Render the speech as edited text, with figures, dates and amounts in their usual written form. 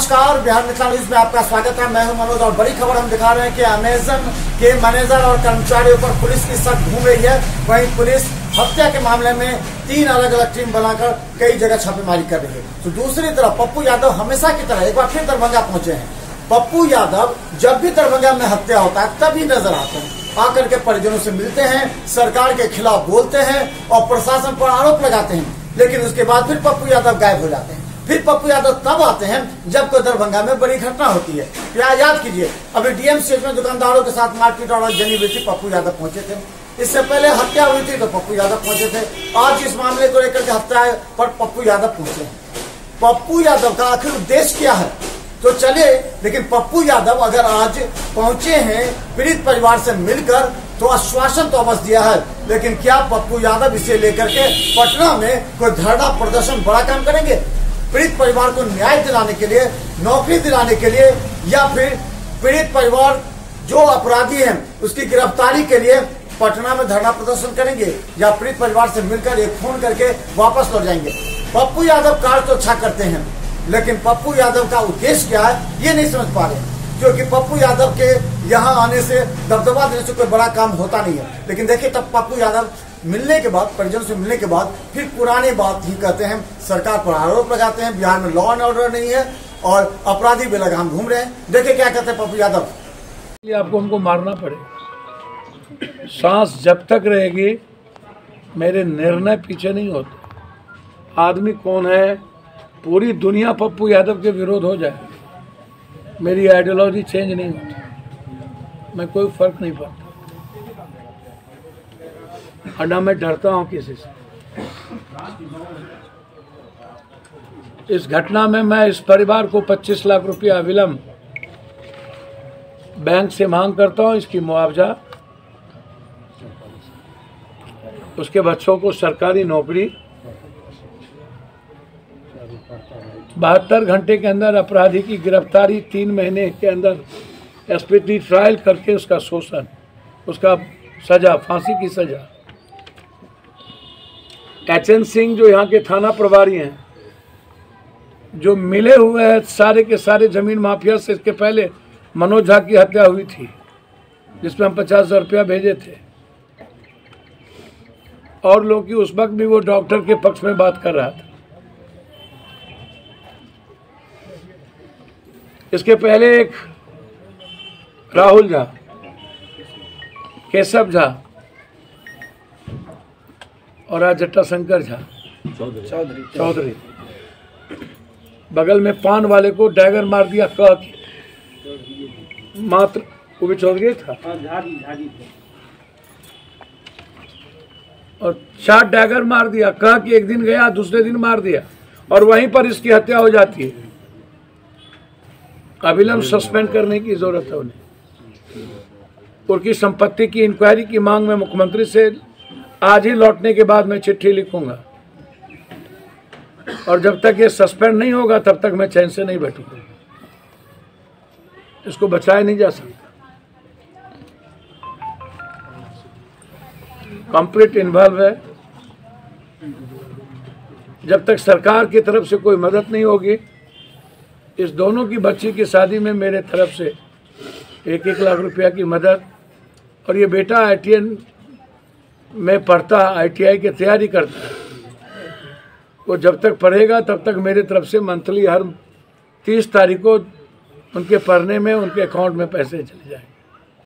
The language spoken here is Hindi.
नमस्कार, बिहार मिथिला न्यूज में आपका स्वागत है। मैं हूं मनोज और बड़ी खबर हम दिखा रहे हैं कि अमेजन के मैनेजर और कर्मचारियों पर पुलिस की सख्त घूम रही है। वहीं पुलिस हत्या के मामले में 3 अलग अलग टीम बनाकर कई जगह छापेमारी कर रही है। तो दूसरी तरफ पप्पू यादव हमेशा की तरह एक बार फिर दरभंगा पहुंचे हैं। पप्पू यादव जब भी दरभंगा में हत्या होता है तभी नजर आते हैं, आकर के परिजनों से मिलते हैं, सरकार के खिलाफ बोलते हैं और प्रशासन पर आरोप लगाते हैं। लेकिन उसके बाद फिर पप्पू यादव गायब हो जाते हैं। फिर पप्पू यादव तब आते हैं जब कोई दरभंगा में बड़ी घटना होती है। क्या याद कीजिए, अभी डीएमसीएच में दुकानदारों के साथ मारपीट और जनी हुई थी, पप्पू यादव पहुंचे थे। इससे पहले हत्या हुई थी तो पप्पू यादव पहुंचे थे। आज इस मामले को लेकर के हत्या पर पप्पू यादव पहुंचे हैं। पप्पू यादव का आखिर उद्देश्य क्या है तो चले, लेकिन पप्पू यादव अगर आज पहुंचे हैं पीड़ित परिवार से मिलकर तो आश्वासन तो अवश्य दिया है, लेकिन क्या पप्पू यादव इसे लेकर के पटना में कोई धरना प्रदर्शन बड़ा काम करेंगे पीड़ित परिवार को न्याय दिलाने के लिए, नौकरी दिलाने के लिए, या फिर पीड़ित परिवार जो अपराधी हैं उसकी गिरफ्तारी के लिए पटना में धरना प्रदर्शन करेंगे, या पीड़ित परिवार से मिलकर एक फोन करके वापस लौट जाएंगे। पप्पू यादव कार्य तो अच्छा करते हैं, लेकिन पप्पू यादव का उद्देश्य क्या है ये नहीं समझ पा रहे, क्योंकि पप्पू यादव के यहाँ आने से, दबदबा देने से कोई बड़ा काम होता नहीं है। लेकिन देखिए, तब पप्पू यादव मिलने के बाद, परिजन से मिलने के बाद फिर पुरानी बात ही कहते हैं, सरकार पर आरोप लगाते हैं, बिहार में लॉ एंड ऑर्डर नहीं है और अपराधी बेलगाम घूम रहे हैं। देखिए क्या कहते हैं पप्पू यादव। आपको हमको मारना पड़ेगा, सांस जब तक रहेगी मेरे निर्णय पीछे नहीं होते। आदमी कौन है, पूरी दुनिया पप्पू यादव के विरोध हो जाए, मेरी आइडियोलॉजी चेंज नहीं होती, मैं कोई फर्क नहीं पड़ता और ना मैं डरता हूं किसी से। इस घटना में मैं इस परिवार को 25 लाख रुपया अविलंब बैंक से मांग करता हूं, इसकी मुआवजा, उसके बच्चों को सरकारी नौकरी, 72 घंटे के अंदर अपराधी की गिरफ्तारी, 3 महीने के अंदर स्पीडी ट्रायल करके उसका शोषण, उसका सजा, फांसी की सजा। एचएन सिंह जो यहाँ के थाना प्रभारी हैं, जो मिले हुए हैं सारे के सारे जमीन माफिया से, इसके पहले मनोज झा की हत्या हुई थी जिसमें हम 50,000 रुपया भेजे थे, और लोग की उस वक्त भी वो डॉक्टर के पक्ष में बात कर रहा था। इसके पहले एक राहुल झा, केशव झा और आज जटाशंकर झा चौधरी, बगल में पान वाले को डैगर मार दिया कह के, मात्र वो भी चौधरी था, और 4 डैगर मार दिया कह के, एक दिन गया दूसरे दिन मार दिया और वहीं पर इसकी हत्या हो जाती है। अविलंब सस्पेंड करने की जरूरत है उन्हें। उनकी संपत्ति की इंक्वायरी की मांग में मुख्यमंत्री से आज ही लौटने के बाद मैं चिट्ठी लिखूंगा, और जब तक ये सस्पेंड नहीं होगा तब तक मैं चैन से नहीं बैठूंगा। इसको बचाया नहीं जा सकता, कंप्लीट इन्वॉल्व है। जब तक सरकार की तरफ से कोई मदद नहीं होगी, इस दोनों की बच्ची की शादी में मेरे तरफ से 1-1 लाख रुपया की मदद, और ये बेटा ITN में पढ़ता, ITI की तैयारी करता है, वो जब तक पढ़ेगा तब तक मेरे तरफ से मंथली हर 30 तारीख को उनके पढ़ने में, उनके अकाउंट में पैसे चले जाएंगे।